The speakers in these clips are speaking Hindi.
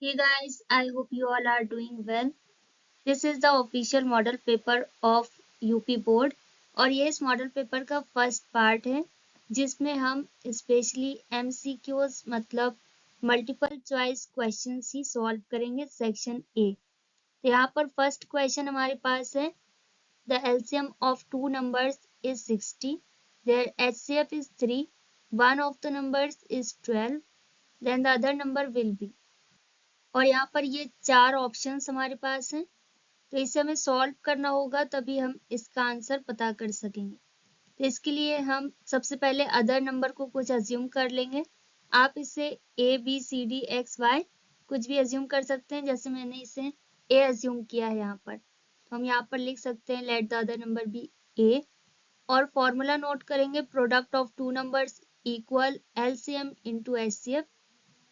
Hey guys, I hope you all are doing well. This is the official model paper of UP board और ये इस मॉडल पेपर का फर्स्ट पार्ट है जिसमें हम स्पेशली एमसीक्यूज मतलब मल्टीपल चॉइस क्वेश्चंस ही सॉल्व करेंगे सेक्शन ए। तो यहाँ पर फर्स्ट क्वेश्चन हमारे पास है the LCM of two numbers is 60, their HCF is 3, one of the numbers is 12, then the other number will be. और यहाँ पर ये चार ऑप्शंस हमारे पास हैं, तो इसे हमें सॉल्व करना होगा तभी हम इसका आंसर पता कर सकेंगे। तो इसके लिए हम सबसे पहले अदर नंबर को कुछ अज्यूम कर लेंगे। आप इसे A B C D X Y कुछ भी अज्यूम कर सकते हैं, जैसे मैंने इसे ए अज्यूम किया है यहाँ पर, तो हम यहाँ पर लिख सकते हैं let the other number be A. और फॉर्मूला नोट करेंगे product of two numbers equal LCM into HCF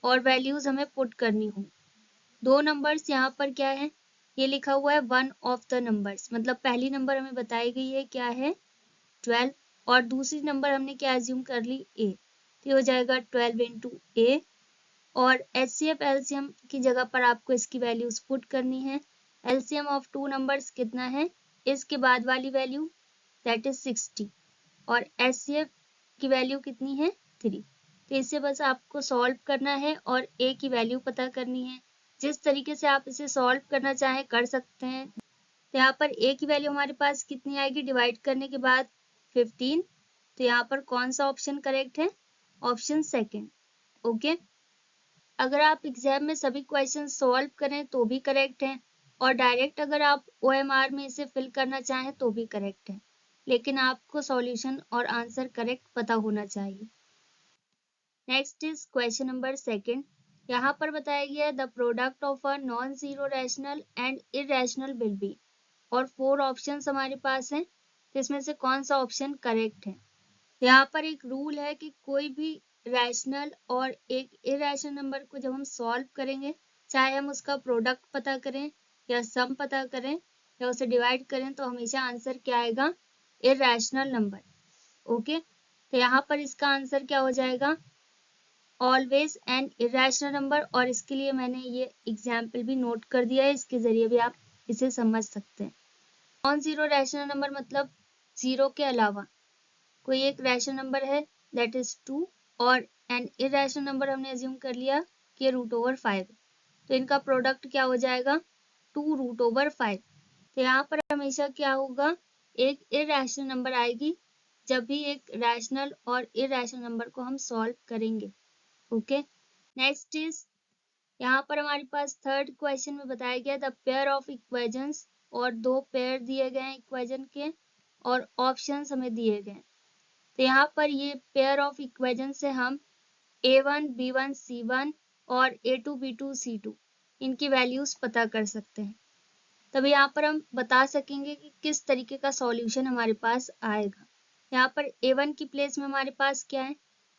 और वैल्यूज हमें पुट करनी होगी। दो नंबर्स यहाँ पर क्या है, ये लिखा हुआ है वन ऑफ द नंबर्स, मतलब पहली नंबर हमें बताई गई है क्या है 12 और दूसरी नंबर हमने क्या एज्यूम कर ली ए, तो ये हो जाएगा 12 इंटू ए। और एचसीएफ एलसीएम की जगह पर आपको इसकी वैल्यूज पुट करनी है। एलसीएम ऑफ टू नंबर्स कितना है, इसके बाद वाली वैल्यू दैट इज 60 और एचसीएफ की वैल्यू कितनी है 3। तो इसे बस आपको सॉल्व करना है और ए की वैल्यू पता करनी है। जिस तरीके से आप इसे सॉल्व करना चाहें कर सकते हैं। तो यहाँ पर ए की वैल्यू हमारे पास कितनी आएगी डिवाइड करने के बाद 15। तो यहाँ पर कौन सा ऑप्शन करेक्ट है, ऑप्शन सेकेंड। ओके, अगर आप एग्जाम में सभी क्वेश्चन सॉल्व करें तो भी करेक्ट है और डायरेक्ट अगर आप ओएमआर में इसे फिल करना चाहें तो भी करेक्ट है, लेकिन आपको सॉल्यूशन और आंसर करेक्ट पता होना चाहिए। Next is question number second. यहाँ पर बताया गया है the product of a non zero rational and irrational will be, और फोर ऑप्शंस हमारे पास हैं, तो इसमें से कौन सा ऑप्शन करेक्ट है। यहाँ पर एक रूल है कि कोई भी रैशनल और एक इरेशनल नंबर को जब हम सॉल्व करेंगे, चाहे हम उसका प्रोडक्ट पता करें या सम पता करें या उसे डिवाइड करें, तो हमेशा आंसर क्या आएगा, इरेशनल नंबर। ओके, तो यहाँ पर इसका आंसर क्या हो जाएगा, ऑलवेज एन इरेशनल नंबर। और इसके लिए मैंने ये एग्जाम्पल भी नोट कर दिया है, इसके जरिए भी आप इसे समझ सकते हैं। नॉन जीरो रैशनल नंबर मतलब जीरो के अलावा कोई एक रैशनल नंबर है दैट इज 2, और एन इरेशनल नंबर हमने अज्यूम कर लिया कि √5, तो इनका प्रोडक्ट क्या हो जाएगा 2√5। तो यहाँ पर हमेशा क्या होगा, एक इरेशनल नंबर आएगी जब भी एक रैशनल और इरेशनल नंबर को हम सॉल्व करेंगे। ओके, नेक्स्ट इज यहाँ पर हमारे पास थर्ड क्वेश्चन में बताया गया द पेयर ऑफ इक्वेशंस, और दो पेयर दिए गए हैं इक्वेशन के और ऑप्शंस हमें दिए गए। तो यहाँ पर ये पेयर ऑफ इक्वेशन से हम a1 b1 c1 और a2 b2 c2 इनकी वैल्यूज पता कर सकते हैं। तब यहाँ पर हम बता सकेंगे कि किस तरीके का सॉल्यूशन हमारे पास आएगा। यहाँ पर a1 की प्लेस में हमारे पास क्या है,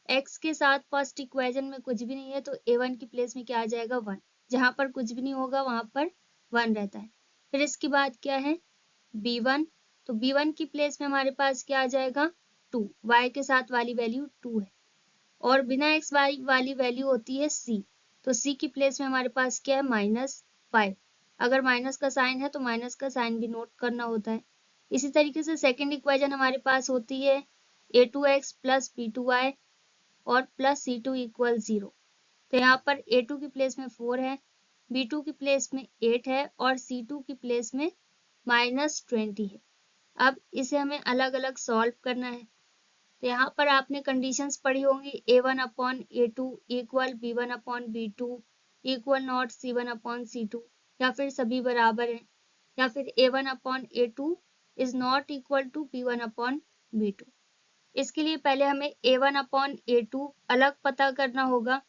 x के साथ फर्स्ट इक्वेशन में कुछ भी नहीं है, तो a1 की प्लेस में क्या आ जाएगा 1, जहां पर कुछ भी नहीं होगा वहां पर 1 रहता है। फिर इसके बाद क्या है b1, तो b1 की प्लेस में हमारे पास क्या आ जाएगा 2, y के साथ वाली वैल्यू 2 है। और बिना x y वाली वैल्यू होती है c, तो c की प्लेस में हमारे पास क्या है -5। अगर माइनस का साइन है तो माइनस का साइन भी नोट करना होता है। इसी तरीके से सेकेंड इक्वेशन हमारे पास होती है a2x प्लस b2y और प्लस c2 इक्वल 0। तो यहाँ पर a2 की प्लेस में 4 है, b2 की प्लेस में 8 है और c2 की प्लेस में -20 है। अब इसे हमें अलग अलग सॉल्व करना है। तो यहाँ पर आपने कंडीशंस पढ़ी होंगी a1 upon a2 equal b1 upon b2 equal not c1 upon c2, या फिर सभी बराबर हैं, या फिर a1 upon a2 is not equal to b1 upon b2। इसके लिए पहले हमें a1 अपॉन a2 अलग पता करना होगा।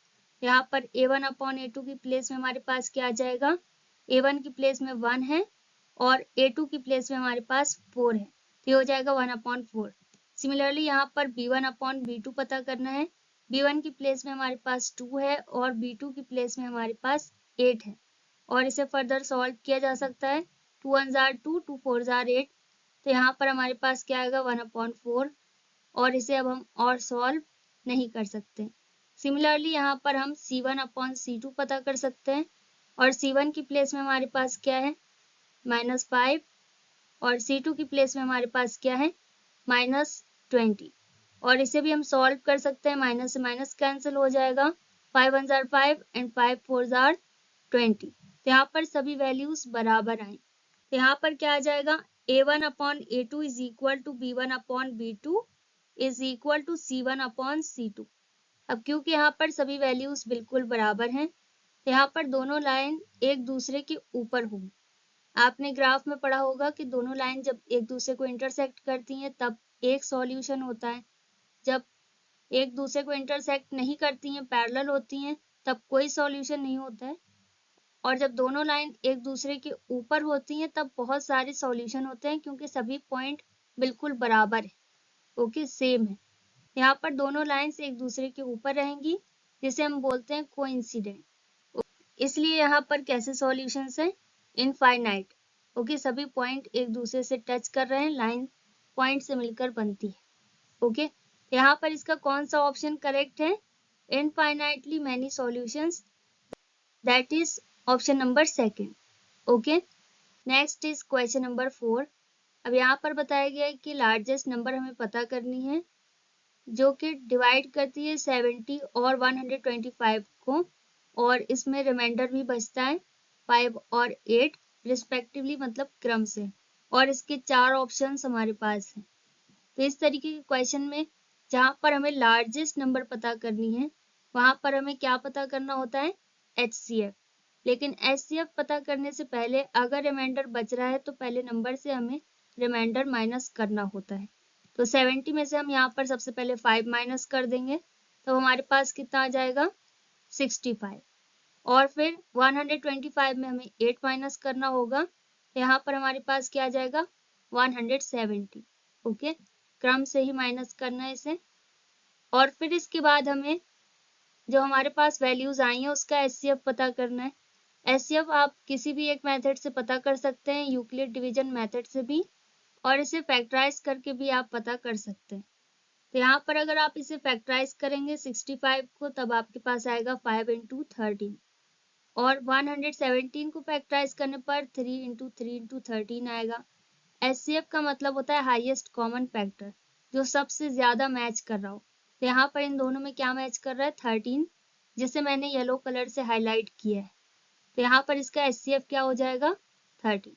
यहाँ पर a1 अपॉन a2 की प्लेस में हमारे पास क्या आ जाएगा, a1 की प्लेस में 1 है और a2 की प्लेस में हमारे पास 4 है, तो ये हो जाएगा 1/4। सिमिलरली यहाँ पर b1 अपॉन b2 पता करना है। b1 की प्लेस में हमारे पास 2 है और b2 की प्लेस में हमारे पास 8 है, और इसे फर्दर सॉल्व किया जा सकता है। 2 1 जार 2, 2 4 जार 8, तो यहाँ पर हमारे पास क्या आएगा 1/4, और इसे अब हम और सॉल्व नहीं कर सकते। सिमिलरली यहाँ पर हम c1 अपॉन c2 पता कर सकते हैं। और C1 की प्लेस में हमारे पास क्या है -5 और C2 की प्लेस में हमारे पास क्या है -20। और इसे भी हम सॉल्व कर सकते हैं, माइनस से माइनस कैंसिल हो जाएगा, 5 1 जार 5 एंड 5 4 जार 20। तो यहाँ पर सभी वैल्यूज बराबर आए। तो यहाँ पर क्या आ जाएगा A1/A2 is equal to B1/B2 is equal to C1/C2। अब क्योंकि यहाँ पर सभी वैल्यूज बिल्कुल बराबर हैं तो यहाँ पर दोनों लाइन एक दूसरे के ऊपर होंगी। आपने ग्राफ में पढ़ा होगा कि दोनों लाइन जब एक दूसरे को इंटरसेक्ट करती हैं तब एक सॉल्यूशन होता है, जब एक दूसरे को इंटरसेक्ट नहीं करती हैं, पैरेलल होती हैं, तब कोई सॉल्यूशन नहीं होता है। और जब दोनों लाइन एक दूसरे के ऊपर होती हैं तब बहुत सारे सॉल्यूशन होते हैं क्योंकि सभी पॉइंट बिल्कुल बराबर है, ओके सेम है। यहाँ पर दोनों लाइंस एक दूसरे के ऊपर रहेंगी जिसे हम बोलते हैं कोइंसिडेंट। इसलिए यहाँ पर कैसे सॉल्यूशंस हैं इनफाइनाइट, ओके सभी पॉइंट एक दूसरे से टच कर रहे हैं, लाइन पॉइंट से मिलकर बनती है, ओके। यहाँ पर इसका कौन सा ऑप्शन करेक्ट है infinitely many solutions, that is option number second, okay. Next is question number 4। अब यहाँ पर बताया गया है कि लार्जेस्ट नंबर हमें पता करनी है जो कि डिवाइड करती है 70 और 125 को, और इसमें रिमाइंडर भी बचता है 5 और 8 रिस्पेक्टिवली, मतलब क्रम से, और इसके 4 ऑप्शंस हमारे पास हैं। तो इस तरीके के क्वेश्चन में जहाँ पर हमें लार्जेस्ट नंबर पता करनी है वहाँ पर हमें क्या पता करना होता है HCF। लेकिन HCF पता करने से पहले अगर रिमाइंडर बच रहा है तो पहले नंबर से हमें रिमाइंडर माइनस करना होता है। तो 70 में से हम यहाँ पर सबसे पहले 5 माइनस कर देंगे तो हमारे पास कितना आ जाएगा 65, और फिर 125 में हमें 8 माइनस करना होगा तो यहाँ पर हमारे पास क्या आ जाएगा 170, ओके। क्रम से ही माइनस करना है इसे। और फिर इसके बाद हमें जो हमारे पास वैल्यूज आई हैं उसका HCF पता करना है। HCF आप किसी भी एक मेथड से पता कर सकते हैं, यूक्लिड डिवीजन मेथड से भी, और इसे फैक्टराइज करके भी आप पता कर सकते हैं। तो यहाँ पर अगर आप इसे फैक्टराइज करेंगे 65 को तब आपके पास आएगा 5 × 13, और 117 को फैक्टराइज करने पर 3 × 3 × 13 आएगा। HCF का मतलब होता है हाईएस्ट कॉमन फैक्टर, जो सबसे ज्यादा मैच कर रहा हो। तो यहाँ पर इन दोनों में क्या मैच कर रहा है 13, जिसे मैंने येलो कलर से हाईलाइट किया है। तो यहाँ पर इसका HCF क्या हो जाएगा 13,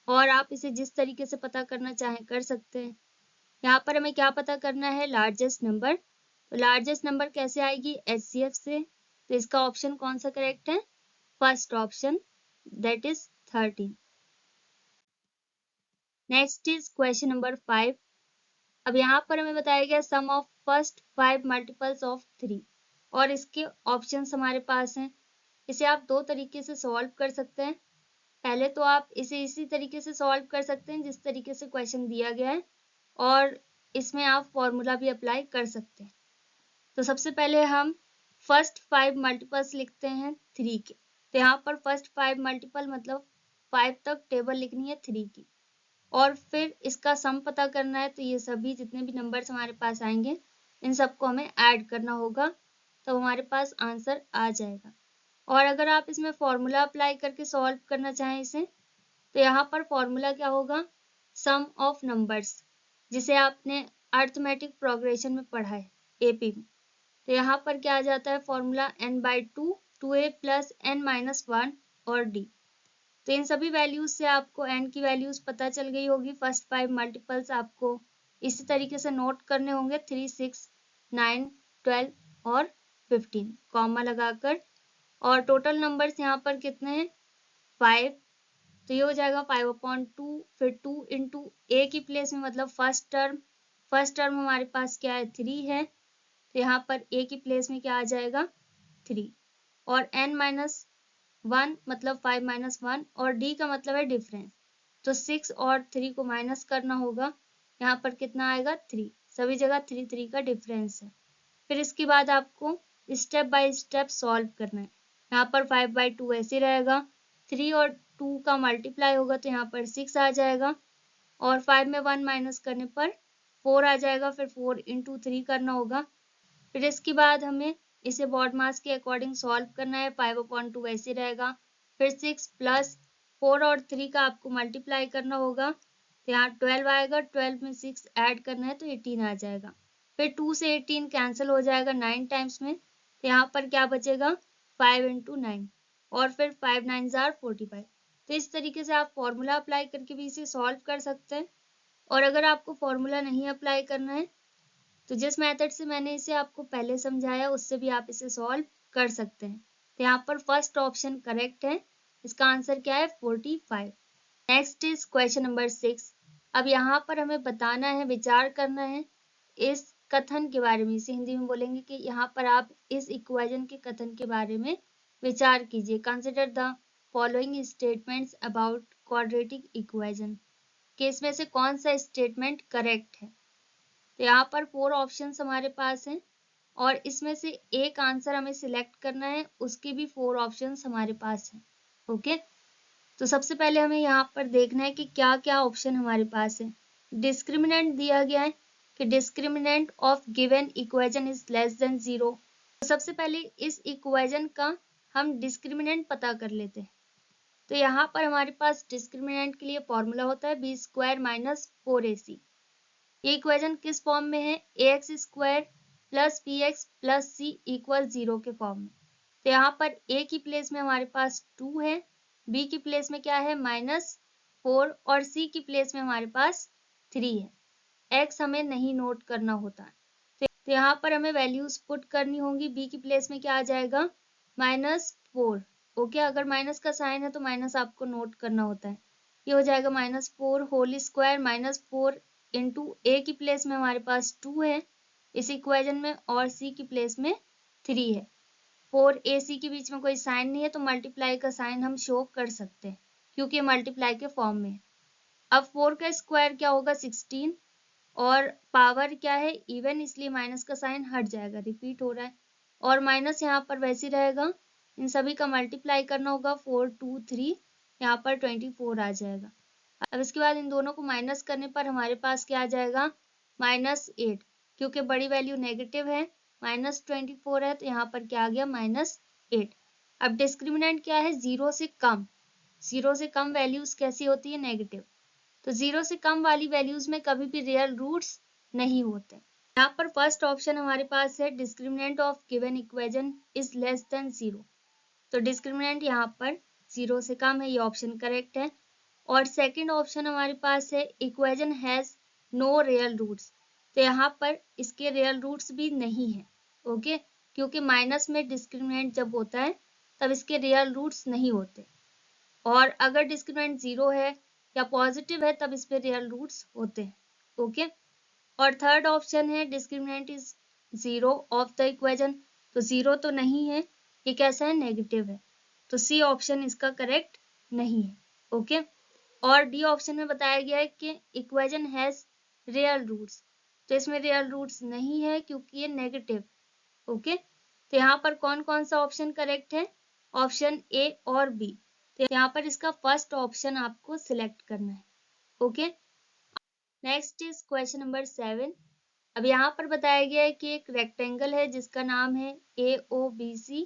और आप इसे जिस तरीके से पता करना चाहें कर सकते हैं। यहाँ पर हमें क्या पता करना है लार्जेस्ट नंबर। तो लार्जेस्ट नंबर कैसे आएगी HCF से, तो इसका ऑप्शन कौन सा करेक्ट है first option, that is 13। Next is question number 5। अब यहाँ पर हमें बताया गया सम ऑफ फर्स्ट 5 मल्टीपल्स ऑफ 3, और इसके ऑप्शंस हमारे पास हैं। इसे आप दो तरीके से सॉल्व कर सकते हैं। पहले तो आप इसे इसी तरीके से सॉल्व कर सकते हैं जिस तरीके से क्वेश्चन दिया गया है, और इसमें आप फॉर्मूला भी अप्लाई कर सकते हैं। तो सबसे पहले हम फर्स्ट 5 मल्टीपल्स लिखते हैं 3 के। तो यहाँ पर फर्स्ट 5 मल्टीपल मतलब 5 तक टेबल लिखनी है 3 की, और फिर इसका सम पता करना है। तो ये सभी जितने भी नंबर्स हमारे पास आएंगे इन सबको हमें ऐड करना होगा, तो हमारे पास आंसर आ जाएगा। और अगर आप इसमें फॉर्मूला अप्लाई करके सॉल्व करना चाहें इसे, तो यहाँ पर फॉर्मूला क्या होगा सम ऑफ नंबर्स, जिसे आपने अरिथमेटिक प्रोग्रेशन में पढ़ा है AP में। तो यहाँ पर क्या आ जाता है फॉर्मूला n/2 2a + n-1 और d। तो इन सभी वैल्यूज से आपको n की वैल्यूज पता चल गई होगी। फर्स्ट 5 मल्टीपल्स आपको इसी तरीके से नोट करने होंगे 3 6 9 12 और 15 कॉमा लगाकर, और टोटल नंबर्स यहाँ पर कितने हैं 5। तो ये हो जाएगा 5/2, फिर 2 × a की प्लेस में मतलब फर्स्ट टर्म हमारे पास क्या है 3 है, तो यहाँ पर a की प्लेस में क्या आ जाएगा 3, और n-1 मतलब 5 - 1, और d का मतलब है डिफरेंस, तो 6 और 3 को माइनस करना होगा। यहाँ पर कितना आएगा 3, सभी जगह 3 3 का डिफरेंस है। फिर इसके बाद आपको स्टेप बाय स्टेप सॉल्व करना है। यहाँ पर 5/2 ऐसे रहेगा, 3 और 2 का मल्टीप्लाई होगा तो यहाँ पर 6 आ जाएगा, और 5 में 1 माइनस करने पर 4 आ जाएगा, फिर 4 × 3 करना होगा। फिर इसके बाद हमें इसे बॉड मास के अकॉर्डिंग सॉल्व करना है, 5/2 वैसे रहेगा। फिर 6 प्लस 4 और 3 का आपको मल्टीप्लाई करना होगा, तो यहाँ 12 आएगा, 12 में 6 ऐड करना है तो 18 आ जाएगा। फिर 2 से 18 कैंसिल हो जाएगा 9 टाइम्स में, तो यहाँ पर क्या बचेगा 5 × 9 और फिर 5 9s are 45। तो इस तरीके से आप फॉर्मूला अप्लाई करके भी इसे सॉल्व कर सकते हैं। और अगर आपको फॉर्मूला नहीं अप्लाई करना है तो जिस मेथड से मैंने इसे आपको पहले समझाया उससे भी आप इसे सॉल्व कर सकते हैं। तो यहाँ पर फर्स्ट ऑप्शन करेक्ट है, इसका आंसर क्या है 45। Next is question number 6। अब यहाँ पर हमें बताना है, विचार करना है इस कथन के बारे में। इसे हिंदी में बोलेंगे कि यहाँ पर आप इस इक्वेशन के कथन के बारे में विचार कीजिए। Consider the following statements about quadratic equation, कि इसमें से कौन सा स्टेटमेंट करेक्ट है। तो यहाँ पर 4 ऑप्शंस हमारे पास हैं और इसमें से एक आंसर हमें सिलेक्ट करना है, उसके भी 4 ऑप्शंस हमारे पास हैं। ओके, तो सबसे पहले हमें यहाँ पर देखना है कि क्या क्या ऑप्शन हमारे पास है। डिस्क्रिमिनेंट दिया गया है कि discriminant of given equation is less than 0। तो सबसे पहले इस इक्वेशन का हम डिस्क्रिमिनेंट पता कर लेते हैं। तो यहाँ पर हमारे पास डिस्क्रिमिनेंट के लिए फॉर्मूला होता है b² - 4ac। ये इक्वेशन किस फॉर्म में है, ax² + bx + c = 0 के फॉर्म में। तो यहाँ पर a की प्लेस में हमारे पास 2 है, b की प्लेस में क्या है -4 और c की प्लेस में हमारे पास 3 है। x हमें नहीं नोट करना होता। तो यहाँ पर हमें वैल्यूज पुट करनी होंगी। b की प्लेस में क्या आ जाएगा -4। ओके, अगर माइनस का साइन है तो माइनस आपको नोट करना होता है। ये हो जाएगा -4 होल स्क्वायर -4 इंटू ए की प्लेस में हमारे पास 2 है इस इक्वेशन में और सी की प्लेस में 3 है। 4ac के बीच में कोई साइन नहीं है तो मल्टीप्लाई का साइन हम शो कर सकते हैं क्योंकि मल्टीप्लाई के फॉर्म में। अब 4 का स्क्वायर क्या होगा 16 और पावर क्या है इवन, इसलिए माइनस का साइन हट जाएगा, रिपीट हो रहा है। और माइनस यहाँ पर वैसे रहेगा, इन सभी का मल्टीप्लाई करना होगा 4 2 3, यहाँ पर 24 आ जाएगा। अब इसके बाद इन दोनों को माइनस करने पर हमारे पास क्या आ जाएगा -8, क्योंकि बड़ी वैल्यू नेगेटिव है, -24 है तो यहाँ पर क्या आ गया -8। अब डिस्क्रिमिनेंट क्या है 0 से कम। 0 से कम वैल्यूज कैसी होती है नेगेटिव, तो 0 से कम वाली वैल्यूज में कभी भी रियल रूट्स नहीं होते। यहाँ पर फर्स्ट ऑप्शन हमारे पास है discriminant of given equation is less than 0। तो डिस्क्रिमिनेंट यहाँ पर 0 से कम है, ये ऑप्शन करेक्ट है। और सेकंड ऑप्शन हमारे पास है equation has no real roots. तो यहाँ पर इसके रियल रूट्स भी नहीं है। ओके, क्योंकि माइनस में डिस्क्रिमिनेंट जब होता है तब इसके रियल रूट्स नहीं होते, और अगर डिस्क्रिमिनेंट 0 है या पॉजिटिव है तब इस पे रियल रूट्स होते हैं। ओके, और थर्ड ऑप्शन है discriminant is 0 of the equation. तो 0 तो नहीं है, ये कैसा है नेगेटिव है, तो सी ऑप्शन इसका करेक्ट नहीं है। ओके, और डी ऑप्शन में बताया गया है कि इक्वेशन हैज रियल रूट्स, तो इसमें रियल रूट्स नहीं है क्योंकि ये नेगेटिव। ओके, तो यहाँ पर कौन कौन सा ऑप्शन करेक्ट है, ऑप्शन ए और बी। तो यहाँ पर इसका फर्स्ट ऑप्शन आपको सिलेक्ट करना है। Okay, next is question number 7। अब यहाँ पर बताया गया है कि एक रेक्टेंगल है जिसका नाम है AOBC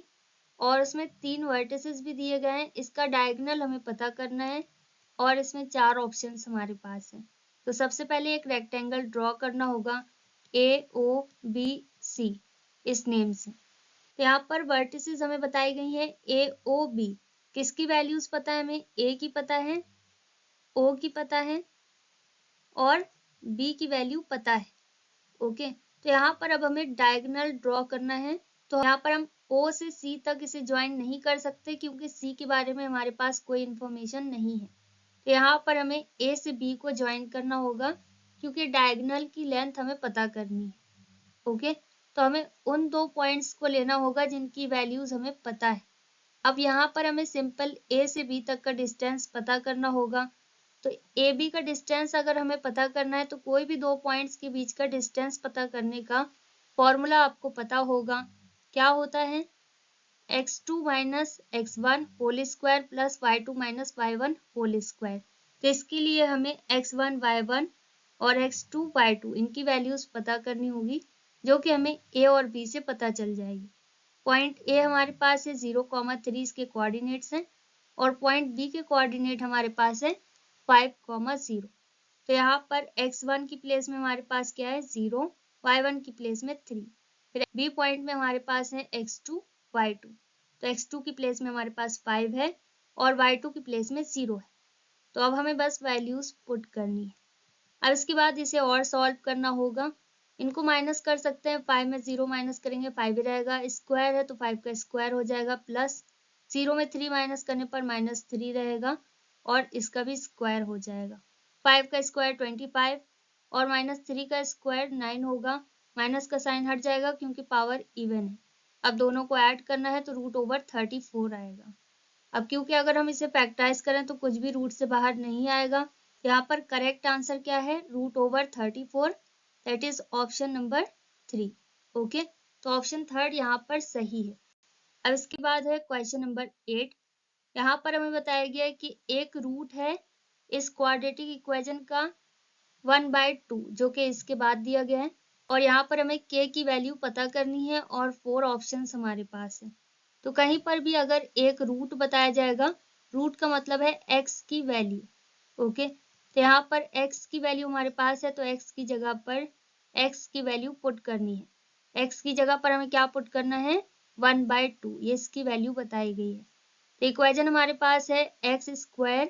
और उसमें 3 वर्टिसेस भी दिए गए हैं। इसका डायगोनल हमें पता करना है और इसमें 4 ऑप्शंस हमारे पास हैं। तो सबसे पहले एक रेक्टेंगल ड्रॉ करना होगा AOBC इस नेम से। तो यहाँ पर वर्टिसेस हमें बताई गई है AOB। किसकी वैल्यूज पता है हमें, A की पता है, O की पता है और B की वैल्यू पता है। ओके, तो यहाँ पर अब हमें डायगोनल ड्रॉ करना है। तो यहाँ पर हम O से C तक इसे ज्वाइन नहीं कर सकते क्योंकि C के बारे में हमारे पास कोई इंफॉर्मेशन नहीं है। तो यहाँ पर हमें A से B को ज्वाइन करना होगा क्योंकि डायगोनल की लेंथ हमें पता करनी है। ओके, तो हमें उन 2 पॉइंट्स को लेना होगा जिनकी वैल्यूज हमें पता है। अब यहाँ पर हमें सिंपल A से B तक का डिस्टेंस पता करना होगा। तो ए बी का डिस्टेंस अगर हमें पता करना है तो कोई भी 2 पॉइंट्स के बीच का डिस्टेंस पता करने का फॉर्मूला आपको पता होगा। क्या होता है x2 - x1 whole square plus y2 - y1 whole square. तो इसके लिए हमें x1 y1 और x2 y2 इनकी वैल्यूज पता करनी होगी जो कि हमें a और b से पता चल जाएगी। पॉइंट ए हमारे पास है 0,3 इसके कोऑर्डिनेट्स हैं और पॉइंट बी के कोऑर्डिनेट हमारे पास है 5,0। तो यहाँ पर x1 की प्लेस में हमारे पास क्या है 0, y1 की प्लेस में 3। फिर बी पॉइंट में हमारे पास है x2, y2। तो x2 की प्लेस में हमारे पास 5 है और y2 की प्लेस में 0 है। तो अब हमें बस वैल्यूज पुट करनी है। अब इसके बाद इसे और सॉल्व करना होगा। इनको माइनस कर सकते हैं, 5 में 0 माइनस करेंगे 5 ही रहेगा, स्क्वायर है तो 5 का स्क्वायर हो जाएगा, प्लस 0 में 3 माइनस करने पर -3 रहेगा और इसका भी स्क्वायर हो जाएगा। 5 का स्क्वायर 25 और -3 का स्क्वायर 9 होगा। माइनस का साइन हट जाएगा क्योंकि पावर इवन है। अब दोनों को ऐड करना है तो √34 आएगा। अब क्योंकि अगर हम इसे फैक्टराइज करें तो कुछ भी रूट से बाहर नहीं आएगा। यहाँ पर करेक्ट आंसर क्या है √34, that is option number 3। Okay, तो ऑप्शन थर्ड यहाँ पर सही है। अब इसके बाद है क्वेश्चन नंबर 8। यहाँ पर हमें बताया गया है कि एक रूट है इस क्वाड्रेटिक इक्वेशन का 1/2 जो कि इसके बाद दिया गया है और यहाँ पर हमें k की वैल्यू पता करनी है और 4 ऑप्शंस हमारे पास है। तो कहीं पर भी अगर एक रूट बताया जाएगा, रूट का मतलब है x की वैल्यू। ओके, तो यहाँ पर x की वैल्यू हमारे पास है तो x की जगह पर x की वैल्यू पुट करनी है। x की जगह पर हमें क्या पुट करना है 1/2, ये इसकी वैल्यू बताई गई है। तो इक्वेशन हमारे पास है x²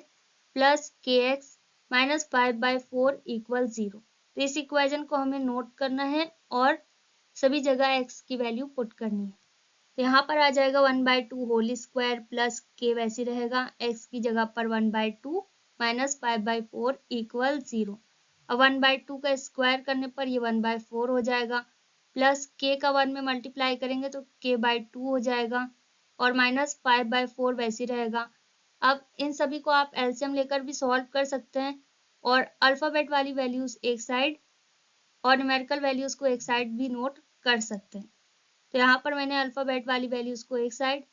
plus kx minus 5/4 equal 0। तो इस इक्वेशन को हमें नोट करना है और सभी जगह x की वैल्यू पुट करनी है। तो यहाँ पर आ जाएगा 1/2 होल स्क्वायर प्लस k वैसे रहेगा, x की जगह पर 1/2 माइनस 5/4 इक्वल 0। अब 1/2 का स्क्वायर करने पर ये 1/4 हो जाएगा, प्लस k का 1 में मल्टीप्लाई करेंगे तो k/2 हो जाएगा और माइनस 5/4 वैसे रहेगा। अब इन सभी को आप एलसीएम लेकर भी सॉल्व कर सकते हैं और अल्फाबेट वाली वैल्यूज एक साइड और न्यूमेरिकल वैल्यूज को एक साइड भी नोट कर सकते हैं। तो यहाँ पर मैंने अल्फाबेट वाली वैल्यूज को एक साइड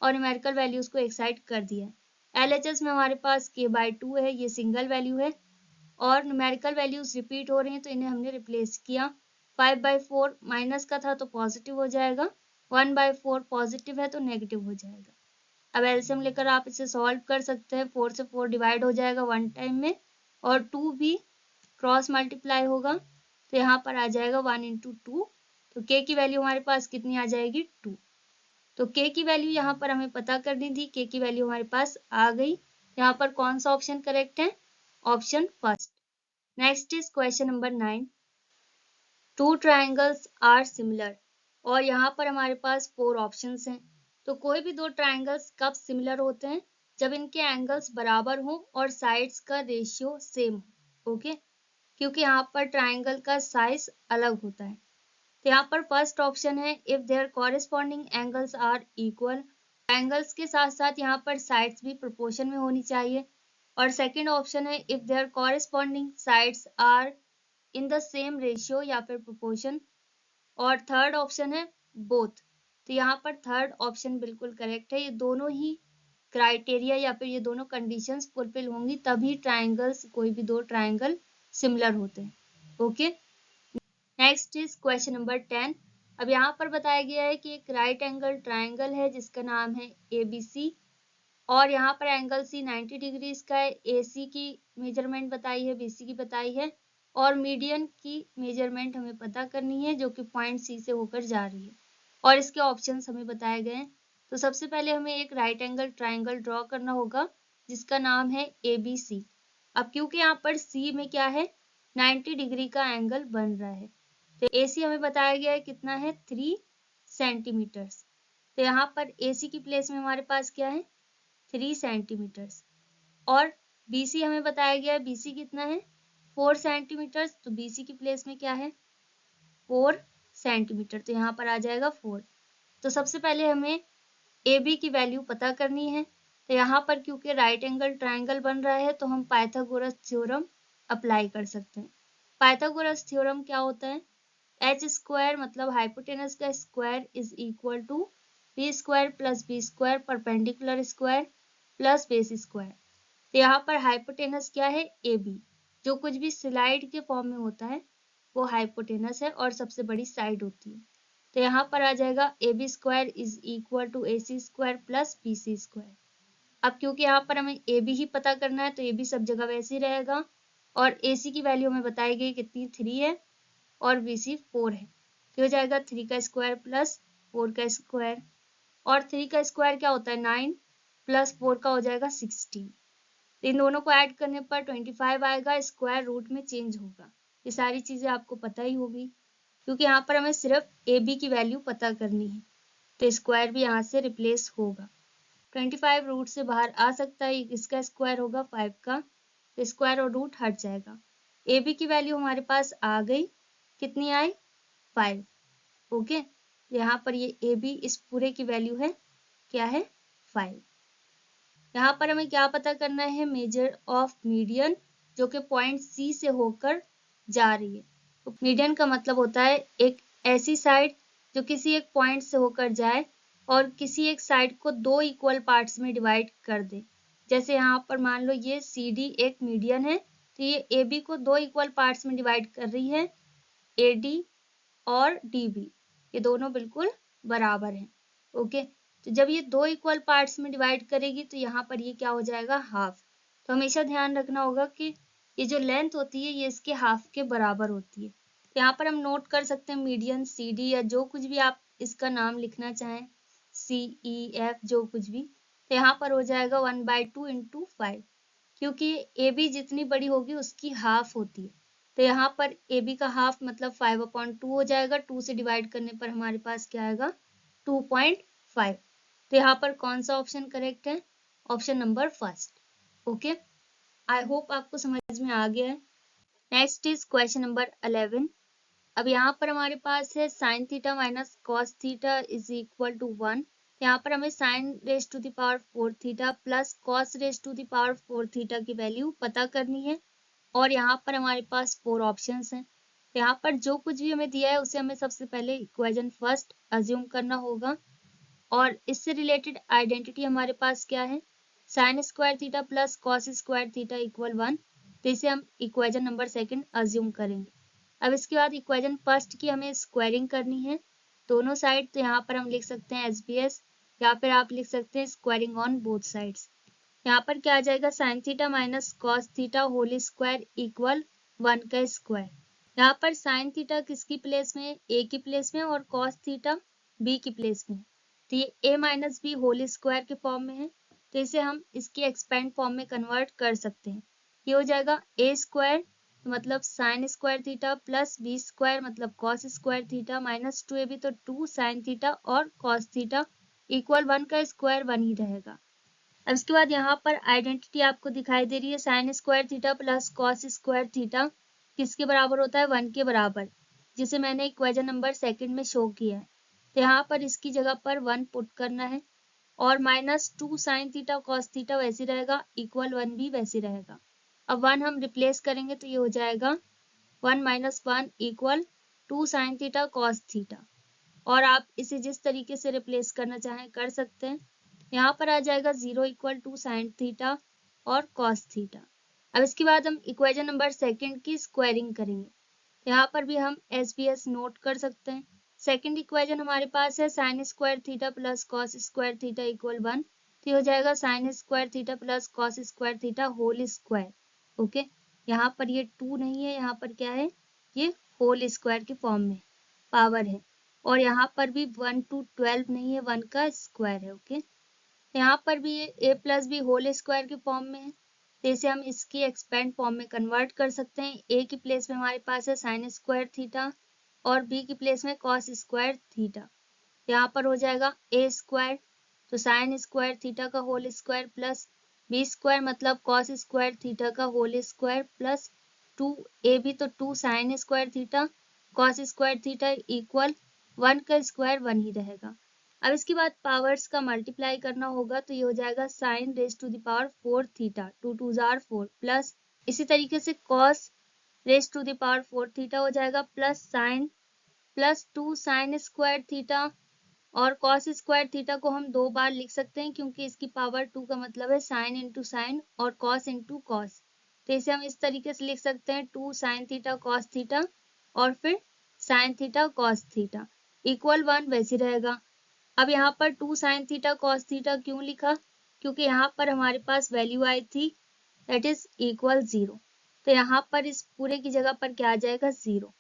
और न्यूमेरिकल वैल्यूज को एक साइड कर दिया है। एलएचएस में हमारे पास k/2 है, ये सिंगल वैल्यू है और न्यूमेरिकल वैल्यूज रिपीट हो रही हैं तो इन्हें हमने रिप्लेस किया। 5/4 माइनस का था तो पॉजिटिव हो जाएगा, 1/4 पॉजिटिव है तो नेगेटिव हो जाएगा। अब एलसीएम लेकर आप इसे सॉल्व कर सकते हैं। 4 से 4 डिवाइड हो जाएगा वन टाइम में और 2 भी क्रॉस मल्टीप्लाई होगा तो यहाँ पर आ जाएगा 1 × 2। तो k की वैल्यू हमारे पास कितनी आ जाएगी 2। तो k की वैल्यू यहाँ पर हमें पता करनी थी, k की वैल्यू हमारे पास आ गई। यहाँ पर कौन सा ऑप्शन करेक्ट है, option first. Next is question number 9। 2 triangles are similar और यहाँ पर हमारे पास 4 ऑप्शंस हैं। तो कोई भी दो ट्राइंगल्स कब सिमिलर होते हैं, जब इनके एंगल्स बराबर हों और साइड्स का रेशियो सेम हो। ओके, क्योंकि यहाँ पर ट्राइंगल का साइज अलग होता है। तो यहाँ पर फर्स्ट ऑप्शन है if their corresponding angles are equal, angles के साथ साथ यहाँ पर साइड्स भी प्रोपोर्शन में होनी चाहिए। और सेकंड ऑप्शन है if their corresponding sides are in the same ratio या फिर प्रोपोर्शन। और थर्ड ऑप्शन है बोथ। तो यहाँ पर थर्ड ऑप्शन बिल्कुल करेक्ट है। ये दोनों ही क्राइटेरिया या फिर ये दोनों कंडीशंस फुलफिल होंगी तभी ट्राइंगल्स, कोई भी दो ट्राइंगल सिमिलर होते हैं। Okay, next is question number 10। अब यहाँ पर बताया गया है कि एक राइट एंगल ट्राइंगल है जिसका नाम है ABC और यहाँ पर एंगल C 90 डिग्री इसका है। AC की मेजरमेंट बताई है, BC की बताई है और मीडियन की मेजरमेंट हमें पता करनी है जो कि पॉइंट C से होकर जा रही है और इसके ऑप्शंस हमें बताए गए हैं। तो सबसे पहले हमें एक राइट एंगल ट्राइंगल ड्रॉ करना होगा जिसका नाम है ABC। अब क्योंकि यहाँ पर C में क्या है 90 डिग्री का एंगल बन रहा है तो AC हमें बताया गया है कितना है 3 सेंटीमीटर्स। तो यहाँ पर AC की प्लेस में हमारे पास क्या है 3 सेंटीमीटर्स और BC हमें बताया गया है BC कितना है 4 सेंटीमीटर्स। तो BC की प्लेस में क्या है 4 सेंटीमीटर, तो यहाँ पर आ जाएगा 4। तो सबसे पहले हमें AB की वैल्यू पता करनी है। तो यहाँ पर क्योंकि राइट एंगल ट्राइंगल बन रहा है तो हम पाइथागोरस थ्योरम अप्लाई कर सकते हैं। पाइथागोरस थ्योरम क्या होता है, h² मतलब हाइपोटेनस का square is equal to b² plus b² perpendicular square plus base square. तो यहाँ पर हाइपोटेनस क्या है AB, जो कुछ भी स्लाइड के फॉर्म में होता है वो हाइपोटेनस है और सबसे बड़ी साइड होती है। तो यहाँ पर आ जाएगा AB square is equal to AC square plus BC square. अब क्योंकि यहाँ पर हमें AB ही पता करना है तो AB सब जगह वैसे ही रहेगा और AC की वैल्यू हमें बताई गई कितनी 3 है और BC 4 है, तो हो जाएगा 3 का स्क्वायर प्लस 4 का स्क्वायर, और 3 का स्क्वायर क्या होता है 9 प्लस 4 का हो जाएगा 16। इन दोनों को ऐड करने पर 25 आएगा, स्क्वायर रूट में चेंज होगा। ये सारी चीजें आपको पता ही होगी क्योंकि यहाँ पर हमें सिर्फ AB की वैल्यू पता करनी है, तो स्क्वायर भी यहाँ से रिप्लेस होगा। 25 रूट से बाहर आ सकता है, इसका स्क्वायर होगा 5 का, तो स्क्वायर और रूट हट जाएगा। AB की वैल्यू हमारे पास आ गई, कितनी आई 5। ओके, यहाँ पर ये AB इस पूरे की वैल्यू है क्या है 5। यहाँ पर हमें क्या पता करना है, मेजर ऑफ मीडियन जो कि पॉइंट C से होकर जा रही है। तो मीडियन का मतलब होता है एक ऐसी साइड जो किसी एक पॉइंट से होकर जाए और किसी एक साइड को दो इक्वल पार्ट्स में डिवाइड कर दे। जैसे यहाँ पर मान लो ये CD एक मीडियन है, तो ये AB को दो इक्वल पार्ट्स में डिवाइड कर रही है, AD और DB, ये दोनों बिल्कुल बराबर हैं। ओके, तो जब ये दो इक्वल पार्ट्स में डिवाइड करेगी तो यहाँ पर ये क्या हो जाएगा हाफ। तो हमेशा ध्यान रखना होगा कि ये जो लेंथ होती है ये इसके हाफ के बराबर होती है। तो यहाँ पर हम नोट कर सकते हैं मीडियन CD या जो कुछ भी आप इसका नाम लिखना चाहें, CEF जो कुछ भी, तो यहाँ पर हो जाएगा 1/2 इंटू 5, क्योंकि AB जितनी बड़ी होगी उसकी हाफ होती है। तो यहाँ पर AB का हाफ मतलब 5/2 हो जाएगा, 2 से डिवाइड करने पर हमारे पास क्या आएगा 2.5। तो यहाँ पर कौन सा ऑप्शन करेक्ट है, option number first. Okay, I hope आपको समझ में आ गया है। Next is question number 11। अब यहाँ पर हमारे पास है sine theta minus cos theta is equal to 1। यहाँ पर हमें sine raise to the power 4 theta plus cos raise to the power 4 theta की वैल्यू पता करनी है और यहाँ पर हमारे पास 4 ऑप्शंस हैं। यहाँ पर जो कुछ भी हमें दिया है उसे हमें सबसे पहले इक्वेशन फर्स्ट अज्यूम करना होगा और इससे रिलेटेड आइडेंटिटी हमारे पास क्या है, sine square theta plus cos square theta equal 1, तो इसे हम इक्वेशन नंबर सेकंड अज्यूम करेंगे। अब इसके बाद इक्वेशन फर्स्ट की हमें स्क्वायरिंग करनी है दोनों साइड, तो यहाँ पर हम लिख सकते हैं SBS या फिर आप लिख सकते हैं स्क्वायरिंग ऑन बोथ साइड्स। यहाँ पर क्या आ जाएगा sine theta minus cos theta whole square equal 1 का स्क्वायर। यहाँ पर साइन थीटा किसकी प्लेस में, A की प्लेस में, और कॉस थीटा B की प्लेस में। तो ये A minus B whole square के फॉर्म में है, तो इसे हम इसकी एक्सपेंड फॉर्म में कन्वर्ट कर सकते हैं। ये हो जाएगा A स्क्वायर मतलब sine square theta plus B square मतलब cos square theta minus 2AB तो 2 साइन थीटा और कॉस थीटा इक्वल 1 का स्क्वायर 1 ही रहेगा। अब इसके बाद यहाँ पर आइडेंटिटी आपको दिखाई दे रही है, sine square theta plus cos square theta किसके बराबर होता है 1 के बराबर, जिसे मैंने इक्वेशन नंबर सेकंड में शो किया है। तो यहाँ पर इसकी जगह पर 1 पुट करना है और minus 2 sine theta cos theta वैसे रहेगा, इक्वल 1 भी वैसे रहेगा। अब 1 हम रिप्लेस करेंगे तो ये हो जाएगा 1 minus 1 equal 2 sine theta cos theta, और आप इसे जिस तरीके से रिप्लेस करना चाहें कर सकते हैं। यहाँ पर आ जाएगा 0 इक्वल टू साइन थीटा और कॉस थीटा। अब इसके बाद हम इक्वेशन नंबर सेकंड की स्क्वायरिंग करेंगे, यहाँ पर भी हम SBS नोट कर सकते हैं। सेकंड इक्वेशन हमारे पास है sine square theta plus cos square theta equal 1, तो हो जाएगा sine square theta plus cos square theta whole square. Okay, यहाँ पर ये 2 नहीं है, यहाँ पर क्या है ये होल स्क्वायर के फॉर्म में पावर है, और यहाँ पर भी 1 to 12 नहीं है, 1 का स्क्वायर है। ओके, यहाँ पर भी ये A plus B whole square के फॉर्म में है, तो इसे हम इसकी एक्सपेंड फॉर्म में कन्वर्ट कर सकते हैं। A की प्लेस में हमारे पास है साइन स्क्वायर थीटा और B की प्लेस में कॉस स्क्वायर थीटा। यहाँ पर हो जाएगा A स्क्वायर, तो साइन स्क्वायर थीटा का whole square plus B square मतलब कॉस स्क्वायर थीटा का होल स्क्वायर प्लस 2AB तो 2 sine square theta cos square theta equal 1 का स्क्वायर 1 ही रहेगा। अब इसके बाद पावर्स का मल्टीप्लाई करना होगा, तो ये हो जाएगा sine raise to the power 4 theta 2 2 जार 4 प्लस इसी तरीके से cos raise to the power 4 theta हो जाएगा plus sine plus 2 sine square theta, और कॉस स्क्वायर थीटा को हम 2 बार लिख सकते हैं क्योंकि इसकी पावर 2 का मतलब है साइन इंटू साइन और कॉस इंटू कॉस, तो इसे हम इस तरीके से लिख सकते हैं 2 साइन थीटा कॉस थीटा और फिर sign theta cos theta. Equal 1 वैसे रहेगा। अब यहाँ पर 2 साइन थीटा कॉस थीटा क्यों लिखा? क्योंकि यहाँ पर हमारे पास वैल्यू आई थी दैट इज इक्वल 0। तो यहाँ पर इस पूरे की जगह पर क्या आ जाएगा? 0।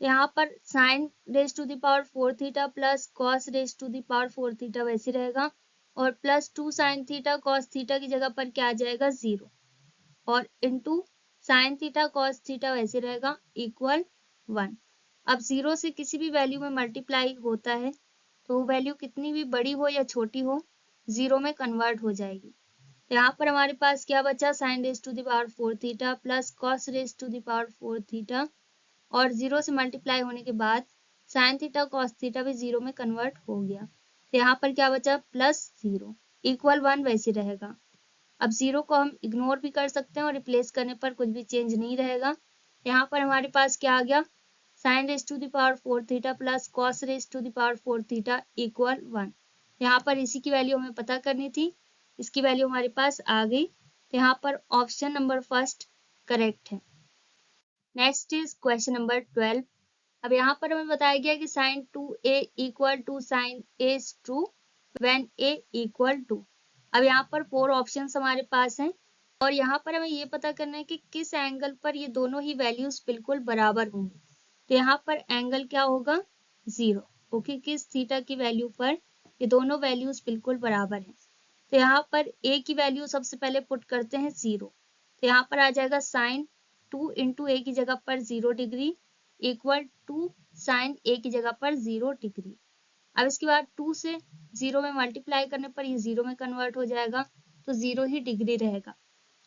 यहाँ पर sine raise to the power 4 theta plus cos raise to the power 4 theta वैसे रहेगा, और plus 2 sine theta cos theta की जगह पर क्या आ जाएगा? 0, और into sine theta cos theta वैसे रहेगा इक्वल 1। अब 0 से किसी भी वैल्यू में मल्टीप्लाई होता है तो वो वैल्यू कितनी भी बड़ी हो या छोटी हो 0 में कन्वर्ट हो जाएगी। तो यहाँ पर हमारे पास क्या बचा? Sine raise to the power 4 theta plus cos raise to the power 4 theta, और 0 से मल्टीप्लाई होने के बाद साइन थीटा कॉस थीटा भी 0 में कन्वर्ट हो गया। तो यहाँ पर क्या बचा? प्लस 0 इक्वल 1 वैसे रहेगा। अब 0 को हम इग्नोर भी कर सकते हैं और रिप्लेस करने पर कुछ भी चेंज नहीं रहेगा। यहाँ पर हमारे पास क्या आ गया? Sine raise to the power 4 theta plus cos raise to the power 4 theta equal 1। यहाँ पर इसी की वैल्यू हमें पता करनी थी, इसकी वैल्यू हमारे पास आ गई। तो यहाँ पर ऑप्शन नंबर फर्स्ट करेक्ट है। Next is question number 12। अब यहाँ पर हमें बताया गया कि sine 2a equal to sine a is true when a equal to. अब यहाँ पर 4 ऑप्शंस हमारे पास हैं और यहाँ पर हमें ये पता करना है कि किस एंगल पर ये दोनों ही वैल्यूज बिल्कुल बराबर होंगी। तो यहाँ पर एंगल क्या होगा? 0। ओके, किस थीटा की वैल्यू पर ये दोनों वैल्यूज बिल्कुल बराबर हैं। तो यहाँ पर a की वैल्यू सबसे पहले पुट करते हैं 0। तो यहाँ पर आ जाएगा साइन 2 इंटू ए की जगह पर 0 डिग्री इक्वल टू साइन ए की जगह पर 0 डिग्री। अब इसके बाद 2 से 0 में मल्टीप्लाई करने पर ये 0 में कन्वर्ट हो जाएगा, तो 0 ही डिग्री रहेगा।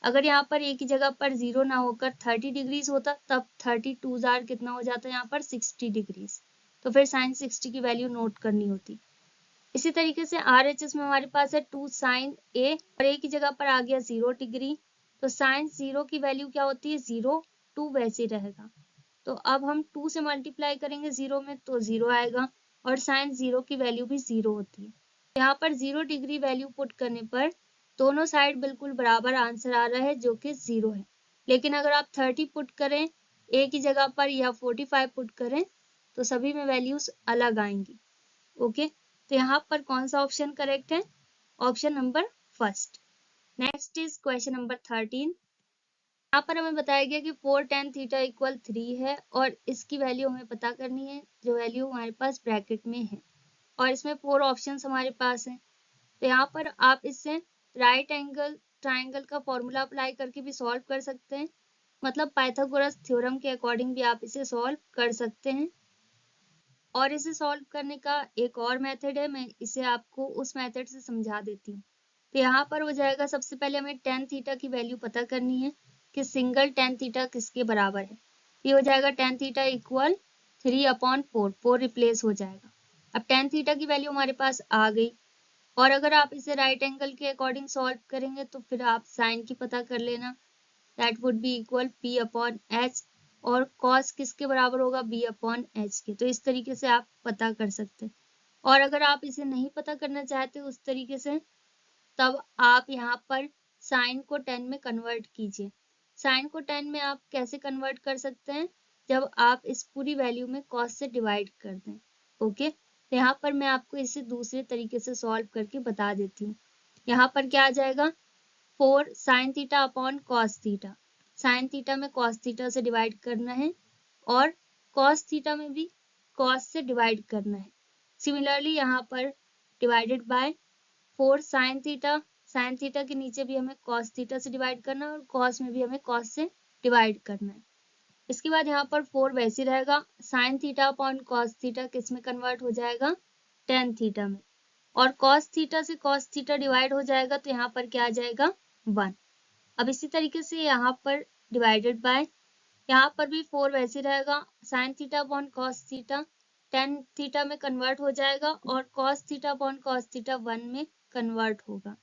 अगर यहाँ पर ए की जगह पर 0 ना होकर 30 डिग्रीज होता तब 32 जार कितना हो जाता है? यहाँ पर 60 डिग्रीज। तो फिर साइन 60 की वैल्यू नोट करनी होती। इसी तरीके से RHS में हमारे पास है 2 साइन ए और ए की जगह पर आ गया 0 डिग्री, तो साइन 0 की वैल्यू क्या होती है? 0, 2 वैसे रहेगा। तो अब हम 2 से मल्टीप्लाई करेंगे 0 में तो 0 आएगा, और साइन 0 की वैल्यू भी 0 होती है। यहाँ पर 0 डिग्री वैल्यू पुट करने पर दोनों साइड बिल्कुल बराबर आंसर आ रहा है जो कि 0 है। लेकिन अगर आप 30 पुट करें ए की जगह पर या 45 पुट करें तो सभी में वैल्यूज अलग आएंगी। ओके, तो यहाँ पर कौन सा ऑप्शन करेक्ट है? Option number first. Next is question number 13। यहाँ पर हमें बताया गया कि 4 tan थीटा इक्वल 3 है और इसकी वैल्यू हमें पता करनी है, जो वैल्यू हमारे पास ब्रैकेट में है, और इसमें 4 ऑप्शंस हमारे पास हैं। तो यहाँ पर आप इससे राइट एंगल ट्राइंगल का फॉर्मूला अप्लाई करके भी सॉल्व कर सकते हैं, मतलब पाइथागोरस थ्योरम के अकॉर्डिंग भी आप इसे सॉल्व कर सकते हैं। और इसे सॉल्व करने का एक और मेथड है, मैं इसे आपको उस मेथड से समझा देती हूँ। तो यहाँ पर हो जाएगा, सबसे पहले हमें tan थीटा की वैल्यू पता करनी है कि सिंगल tan थीटा किसके बराबर है। ये हो जाएगा tan थीटा इक्वल 3/4, 4 रिप्लेस हो जाएगा। अब tan थीटा की वैल्यू हमारे पास आ गई, और अगर आप इसे राइट एंगल के अकॉर्डिंग सॉल्व करेंगे तो फिर आप साइन की पता कर लेना, that would be equal p/h, और cos किसके बराबर होगा? b/h के। तो इस तरीके से आप पता कर सकते हैं। और अगर आप इसे नहीं पता करना चाहते उस तरीके से, तब आप यहाँ पर साइन को 10 में कन्वर्ट कीजिए। साइन को 10 में आप कैसे कन्वर्ट कर सकते हैं? जब आप इस पूरी वैल्यू में cos से डिवाइड कर दें। ओके, तो यहाँ पर मैं आपको इसे दूसरे तरीके से सॉल्व करके बता देती हूँ। यहाँ पर क्या आ जाएगा? 4 sine theta upon cos theta. Sine theta में कॉस थीटा से डिवाइड करना है और कॉस थीटा में भी कॉस से डिवाइड करना है। सिमिलरली यहाँ पर डिवाइडेड बाय 4 साइन थीटा के नीचे भी हमें कॉस थीटा से डिवाइड करना है और कॉस में भी हमें कॉस से डिवाइड करना है। इसके बाद यहाँ पर 4 वैसे रहेगा, sine theta upon cos theta किस में कन्वर्ट हो जाएगा? tan थीटा में, और cos थीटा से cos थीटा डिवाइड हो जाएगा तो यहाँ पर क्या आ जाएगा? 1। अब इसी तरीके से यहाँ पर डिवाइडेड बाय, यहाँ पर भी 4 वैसे रहेगा, sine theta upon cos theta tan theta में कन्वर्ट हो जाएगा और cos theta upon cos theta 1 में कन्वर्ट होगा।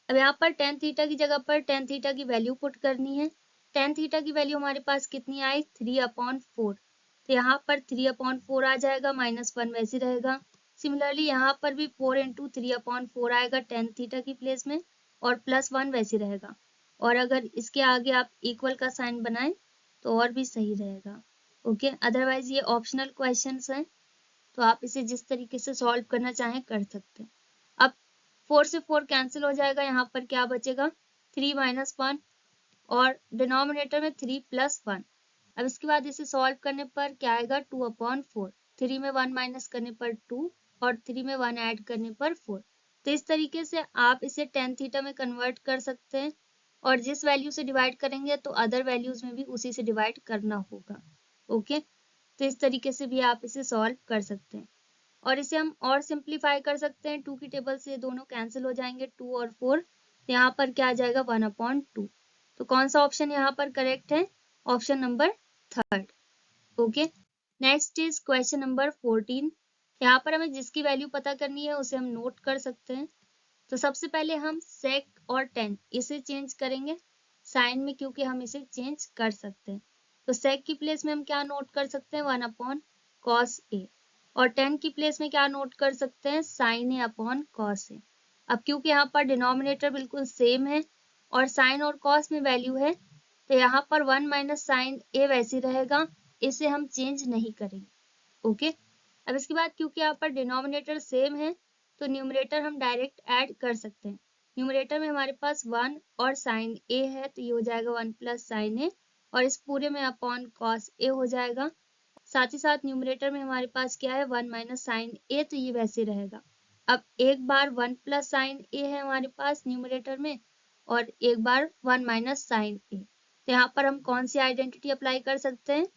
अब यहाँ पर tan थीटा की जगह पर tan थीटा की वैल्यू पुट करनी है। tan थीटा की वैल्यू हमारे पास कितनी आई? 3/4। तो यहाँ पर 3/4 आ जाएगा, -1 वैसे रहेगा। सिमिलरली यहाँ पर भी 4 इंटू 3/4 आएगा tan थीटा की प्लेस में, और +1 वैसे रहेगा। और अगर इसके आगे आप इक्वल का साइन बनाएं तो और भी सही रहेगा। ओके, अदरवाइज ये ऑप्शनल क्वेश्चंस हैं। तो आप इसे जिस तरीके से सॉल्व करना चाहें कर सकते हैं। अब 4 से 4 कैंसिल हो जाएगा, यहाँ पर क्या बचेगा 3 माइनस 1 और डिनोमिनेटर में 3 प्लस 1। अब इसके बाद इसे सॉल्व करने पर क्या आएगा 2/4, 3 में 1 माइनस करने पर 2 और 3 में 1 ऐड करने पर 4। तो इस तरीके से आप इसे tan थीटा में कन्वर्ट कर सकते हैं और जिस वैल्यू से डिवाइड करेंगे तो अदर वैल्यूज में भी उसी से डिवाइड करना होगा। ओके, तो इस तरीके से भी आप इसे सॉल्व कर सकते हैं और इसे हम और सिंप्लीफाई कर सकते हैं। 2 की टेबल से दोनों कैंसिल हो जाएंगे, 2 और 4, तो यहाँ पर क्या आ जाएगा 1/2। तो कौन सा ऑप्शन यहाँ पर करेक्ट है, option number 3rd। Okay, next is question number 14। यहाँ पर हमें जिसकी वैल्यू पता करनी है उसे हम नोट कर सकते हैं। तो सबसे पहले हम सेक और tan इसे चेंज करेंगे साइन में, क्योंकि हम इसे चेंज कर सकते हैं। तो सेक की प्लेस में हम क्या नोट कर सकते हैं 1/cos a और tan की प्लेस में क्या नोट कर सकते हैं sin a/cos a। अब क्योंकि यहाँ पर डिनोमिनेटर बिल्कुल सेम है और साइन और कॉस में वैल्यू है, तो यहाँ पर 1 माइनस साइन ए वैसे रहेगा, इसे हम चेंज नहीं करेंगे। ओके, अब इसके बाद क्योंकि यहाँ पर डिनोमिनेटर सेम है तो न्यूमरेटर हम डायरेक्ट ऐड कर सकते हैं। न्यूमरेटर में हमारे पास 1 और साइन ए है, तो ये हो जाएगा 1 प्लस साइन ए और इस पूरे में अपॉन कॉस ए हो जाएगा। साथ ही साथ न्यूमरेटर में हमारे पास क्या है 1 माइनस साइन ए, तो ये वैसे रहेगा। अब एक बार 1 प्लस साइन ए है हमारे पास न्यूमरेटर में और एक बार 1 माइनस साइन ए, तो यहाँ पर हम कौन सी आइडेंटिटी अप्लाई कर सकते हैं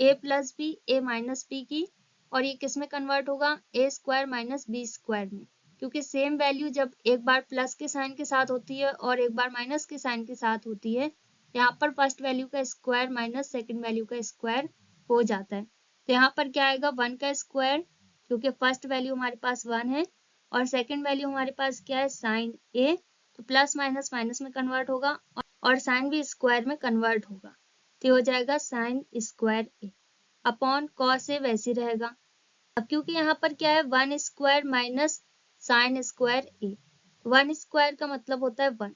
a plus B A minus B की, और ये किस में कन्वर्ट होगा A square minus B square में, क्योंकि सेम वैल्यू जब एक बार प्लस के साइन के साथ होती है और एक बार माइनस के साइन के साथ होती है, यहाँ पर फर्स्ट वैल्यू का स्क्वायर माइनस सेकंड वैल्यू का स्क्वायर हो जाता है। तो यहाँ पर क्या आएगा 1 का स्क्वायर, क्योंकि फर्स्ट वैल्यू हमारे पास 1 है और सेकेंड वैल्यू हमारे पास क्या है साइन ए, तो प्लस माइनस माइनस में कन्वर्ट होगा और साइन भी स्क्वायर में कन्वर्ट होगा, तो हो जाएगा sine square A upon cos A वैसे रहेगा। अब क्योंकि यहाँ पर क्या है 1 स्क्वायर माइनस साइन स्क्वायर ए, 1 स्क्वायर का मतलब होता है 1,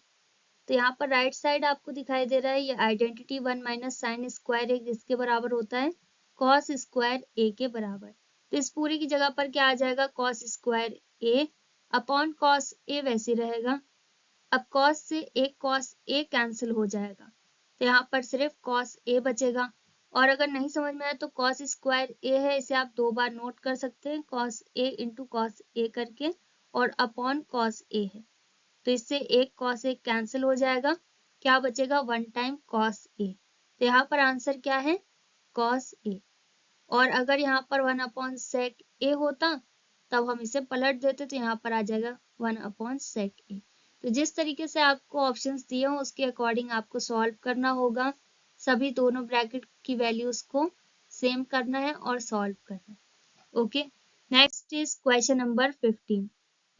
तो यहाँ पर राइट साइड आपको दिखाई दे रहा है ये आइडेंटिटी 1 माइनस साइन स्क्वायर ए जिसके बराबर होता है कॉस स्क्वायर ए के बराबर। तो इस पूरी की जगह पर क्या आ जाएगा cos square A upon cos A वैसे रहेगा। अब कॉस से एक कॉस ए कैंसिल हो जाएगा, तो यहाँ पर सिर्फ कॉस ए बचेगा। और अगर नहीं समझ में आए तो कॉस स्क्वायर ए है, इसे आप 2 बार नोट कर सकते हैं cos A into cos A करके, और अपॉन कॉस ए है, तो इससे एक कॉस ए कैंसिल हो जाएगा, क्या बचेगा 1 टाइम कॉस ए, तो यहाँ पर आंसर क्या है कॉस ए। और अगर यहाँ पर 1 सेक ए होता तब हम इसे पलट देते, तो यहाँ पर आ जाएगा 1 सेक ए। तो जिस तरीके से आपको ऑप्शंस दिए हो उसके अकॉर्डिंग आपको सॉल्व करना होगा, सभी दोनों ब्रैकेट की वैल्यूज को सेम करना है और सॉल्व करना है। Okay, next is question number 15।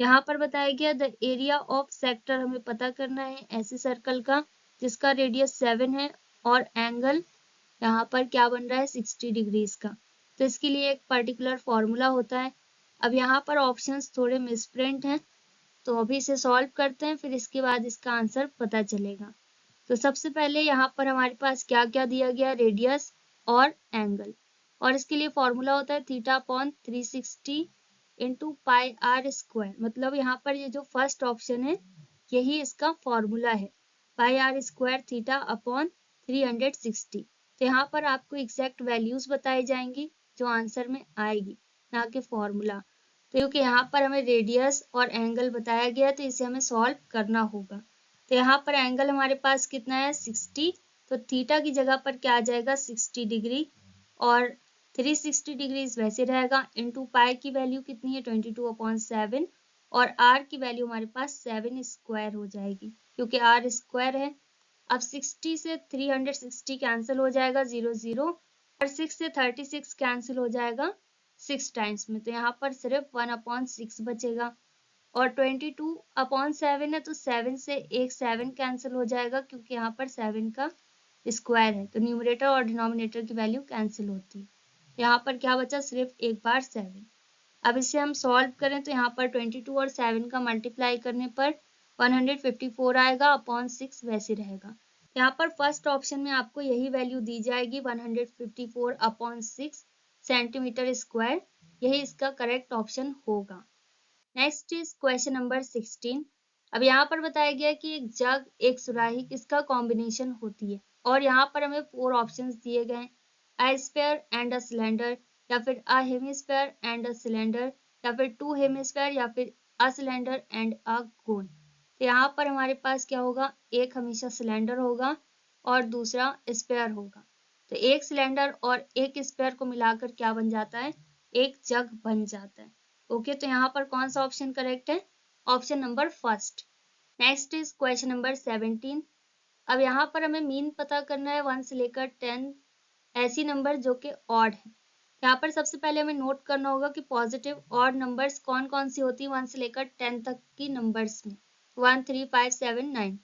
यहाँ पर बताया गया द एरिया ऑफ सेक्टर हमें पता करना है ऐसे सर्कल का जिसका रेडियस 7 है और एंगल यहाँ पर क्या बन रहा है 60 डिग्रीज का। तो इसके लिए एक पर्टिकुलर फॉर्मूला होता है। अब यहाँ पर ऑप्शंस थोड़े मिसप्रिंट हैं, तो अभी इसे सॉल्व करते हैं, फिर इसके बाद इसका आंसर पता चलेगा। तो सबसे पहले यहाँ पर हमारे पास क्या क्या दिया गया रेडियस और एंगल, और इसके लिए फॉर्मूला होता है theta upon 360 into pi R square. मतलब यहाँ पर ये जो फर्स्ट ऑप्शन है यही इसका फॉर्मूला है, पाई आर स्क्वायर थीटा अपॉन 360। तो यहाँ पर आपको एग्जैक्ट वैल्यूज बताई जाएंगी जो आंसर में आएगी, ना कि फॉर्मूला। तो क्योंकि यहाँ पर हमें रेडियस और एंगल बताया गया तो इसे हमें सॉल्व करना होगा। तो यहाँ पर एंगल हमारे पास कितना है 60, तो थीटा की जगह पर क्या आ जाएगा 60 डिग्री और 360 डिग्री वैसे रहेगा, इंटू पाई की वैल्यू कितनी है 22/7 और आर की वैल्यू हमारे पास 7 स्क्वायर हो जाएगी क्योंकि आर स्क्वायर है। अब 60 से 360 कैंसिल हो जाएगा 0 0 और 6 से 36 कैंसिल हो जाएगा 6 टाइम्स में, तो यहाँ पर सिर्फ 1/6 बचेगा। और 22/7 है तो 7 से एक 7 कैंसिल हो जाएगा क्योंकि यहाँ पर 7 का स्क्वायर है, तो न्यूमरेटर और डिनोमिनेटर की वैल्यू कैंसिल होती है। यहाँ पर क्या बचा सिर्फ एक बार 7। अब इसे हम सॉल्व करें तो यहाँ पर 22 और 7 का मल्टीप्लाई करने पर 154 आएगा अपॉन 6 वैसे रहेगा। यहाँ पर फर्स्ट ऑप्शन में आपको यही वैल्यू दी जाएगी 154/6 सेंटीमीटर स्क्वायर। यही इसका करेक्ट ऑप्शन होगा। Next is question number 16। अब यहाँ पर बताया गया कि एक जग, एक सुराही किसका कॉम्बिनेशन होती है, और यहाँ पर हमें 4 ऑप्शंस दिए गए हैं, a sphere and a cylinder, या फिर अ हेमिस्फीयर एंड अ सिलेंडर, या फिर 2 हेमिस्फीयर, या फिर अ सिलेंडर एंड अ गोल। तो यहाँ पर हमारे पास क्या होगा, एक हमेशा सिलेंडर होगा और दूसरा स्फीयर होगा। तो एक सिलेंडर और एक स्फीयर को मिलाकर क्या बन जाता है, एक जग बन जाता है। ओके, तो यहाँ पर कौन सा ऑप्शन करेक्ट है, option number first. Next is question number 17। अब यहाँ पर हमें मीन पता करना है 1 से लेकर 10 ऐसी नंबर जो कि ऑड है। यहाँ पर सबसे पहले हमें नोट करना होगा कि पॉजिटिव ऑड नंबर्स कौन कौन सी होती है 1 से लेकर 10 तक की नंबर्स में, 1 3 5 7 9।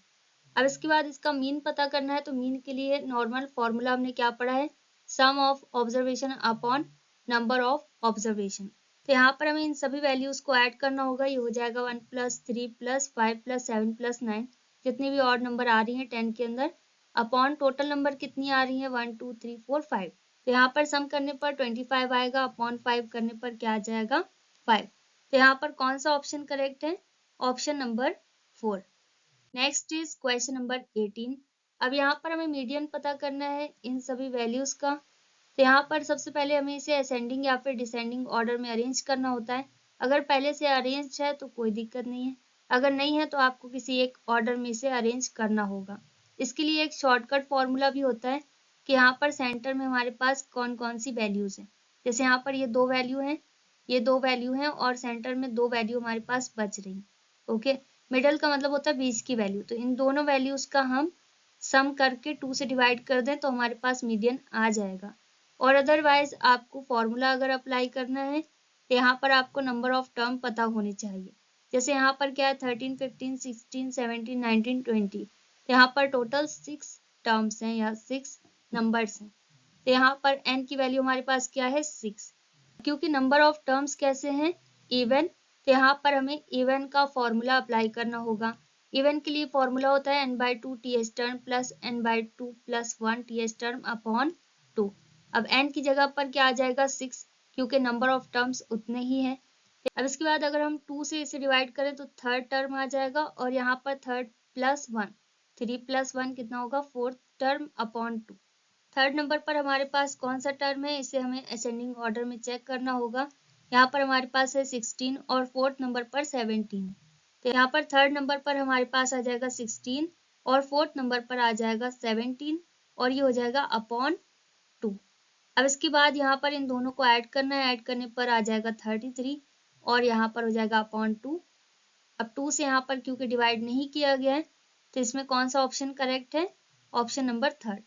अब इसके बाद इसका मीन पता करना है, तो मीन के लिए नॉर्मल फॉर्मूला हमने क्या पढ़ा है, sum of observation upon number of observation. तो यहाँ पर हमें इन सभी वैल्यूज को ऐड करना होगा, ये हो जाएगा 1 + 3 + 5 + 7 + 9, जितनी भी ऑड नंबर आ रही है 10 के अंदर, अपॉन टोटल नंबर कितनी आ रही है 1 2 3 4 5। तो यहाँ पर सम करने पर 25 आएगा, अपॉन 5 करने पर क्या आ जाएगा 5। तो यहाँ पर कौन सा ऑप्शन करेक्ट है, option number 4। Next is question number 18। अब यहाँ पर हमें मीडियन पता करना है इन सभी वैल्यूज का। तो यहाँ पर सबसे पहले हमें इसे असेंडिंग या फिर डिसेंडिंग ऑर्डर में अरेंज करना होता है। अगर पहले से अरेंज है तो कोई दिक्कत नहीं है, अगर नहीं है तो आपको किसी एक ऑर्डर में इसे अरेंज करना होगा। इसके लिए एक शॉर्टकट फॉर्मूला भी होता है कि यहाँ पर सेंटर में हमारे पास कौन कौन सी वैल्यूज हैं। जैसे यहाँ पर ये 2 वैल्यू हैं, ये 2 वैल्यू हैं, और सेंटर में 2 वैल्यू हमारे पास बच रही। ओके, मिडल का मतलब होता है बीच की वैल्यू। तो इन दोनों वैल्यूज का हम सम करके 2 से डिवाइड कर दें तो हमारे पास मीडियन आ जाएगा। और अदरवाइज आपको फॉर्मूला अगर अप्लाई करना है तो यहाँ पर आपको नंबर ऑफ टर्म पता होने चाहिए। जैसे यहाँ पर क्या है 13 15 16 17 19 20, तो यहाँ पर टोटल 6 टर्म्स हैं या 6 नंबर्स हैं। तो यहाँ पर n की वैल्यू हमारे पास क्या है 6। क्योंकि नंबर ऑफ टर्म्स कैसे हैं, इवन, तो यहाँ पर हमें इवन का फॉर्मूला अप्लाई करना होगा। इवन के लिए फॉर्मूला होता है n/2 ts term plus n/2 + 1 ts term upon 2। अब n की जगह पर क्या आ जाएगा 6, क्योंकि नंबर ऑफ टर्म्स उतने ही हैं। अब इसके बाद अगर हम 2 से इसे डिवाइड करें तो थर्ड टर्म आ जाएगा, और यहाँ पर थर्ड प्लस 1, 3 + 1 कितना होगा 4th term upon 2। Third number पर हमारे पास कौन सा टर्म है, इसे हमें असेंडिंग ऑर्डर में चेक करना होगा। यहाँ पर हमारे पास है 16 और फोर्थ नंबर पर 17। तो यहाँ पर थर्ड नंबर पर हमारे पास आ जाएगा 16 और फोर्थ नंबर पर आ जाएगा 17, और ये हो जाएगा अपॉन 2। अब इसके बाद यहाँ पर इन दोनों को ऐड करना है, ऐड करने पर आ जाएगा 33, और यहाँ पर हो जाएगा अपॉन 2। अब 2 से यहाँ पर क्योंकि डिवाइड नहीं किया गया है तो इसमें कौन सा ऑप्शन करेक्ट है, option number 3।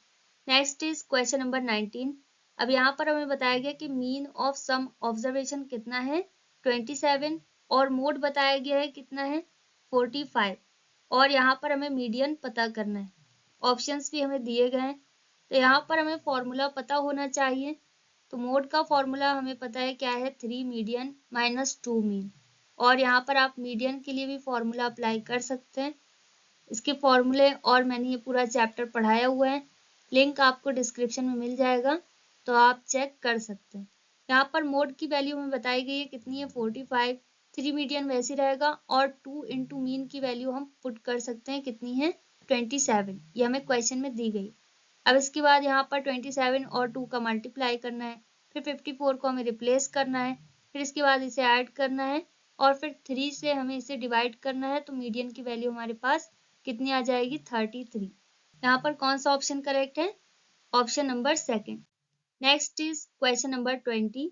Next is question number 19। अब यहाँ पर हमें बताया गया कि मीन ऑफ सम ऑब्जर्वेशन कितना है 27, और मोड बताया गया है कितना है 45, और यहाँ पर हमें मीडियन पता करना है। ऑप्शंस भी हमें दिए गए हैं, तो यहाँ पर हमें फॉर्मूला पता होना चाहिए। तो मोड का फॉर्मूला हमें पता है क्या है 3 मीडियन - 2 मीन, और यहाँ पर आप मीडियन के लिए भी फॉर्मूला अप्लाई कर सकते हैं। इसके फॉर्मूले और मैंने ये पूरा चैप्टर पढ़ाया हुआ है, लिंक आपको डिस्क्रिप्शन में मिल जाएगा, तो आप चेक कर सकते हैं। यहाँ पर मोड की वैल्यू हमें बताई गई है कितनी है 45, 3 मीडियन वैसे रहेगा, और 2 इंटू मीन की वैल्यू हम पुट कर सकते हैं कितनी है 27, ये हमें क्वेश्चन में दी गई। अब इसके बाद यहाँ पर 27 और 2 का मल्टीप्लाई करना है, फिर 54 को हमें रिप्लेस करना है, फिर इसके बाद इसे ऐड करना है, और फिर 3 से हमें इसे डिवाइड करना है, तो मीडियन की वैल्यू हमारे पास कितनी आ जाएगी 33। यहाँ पर कौन सा ऑप्शन करेक्ट है, option number 2। Next is question number 20।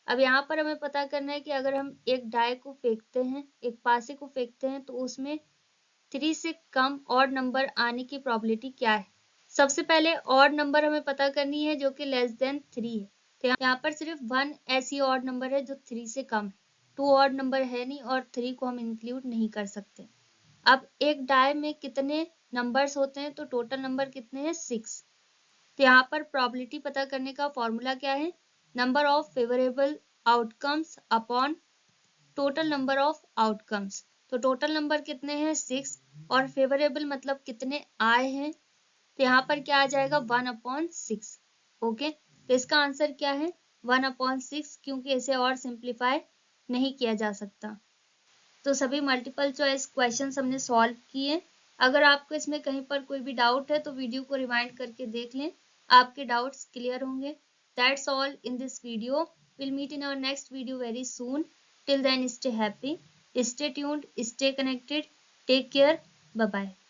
अब यहाँ पर हमें पता करना है कि अगर हम एक डाई को फेंकते हैं, एक पासे को फेंकते हैं, तो उसमें 3 से कम ऑड नंबर आने की प्रोबेबिलिटी क्या है। सबसे पहले ऑड नंबर हमें पता करनी है जो कि लेस देन 3 है। तो यहाँ पर सिर्फ 1 ऐसी ऑड नंबर है जो 3 से कम है, 2 ऑड नंबर है नहीं, और 3 को हम इंक्लूड नहीं कर सकते। अब एक डाई में कितने नंबर्स होते हैं, तो टोटल नंबर कितने हैं 6। तो यहाँ पर प्रोबेबिलिटी पता करने का फॉर्मूला क्या है, number of favourable outcomes upon total number of outcomes. तो टोटल नंबर कितने हैं 6, और फेवरेबल मतलब कितने आए हैं, तो यहाँ पर क्या आ जाएगा 1/6। ओके, तो इसका आंसर क्या है 1/6 क्योंकि इसे और सिंप्लीफाई नहीं किया जा सकता। तो सभी मल्टीपल चॉइस क्वेश्चंस हमने सॉल्व किए। अगर आपको इसमें कहीं पर कोई भी डाउट है तो वीडियो को रिवाइंड करके देख लें, आपके डाउट्स क्लियर होंगे। That's all in this video. We'll meet in our next video very soon. Till then, stay happy, stay tuned, stay connected. Take care. Bye bye.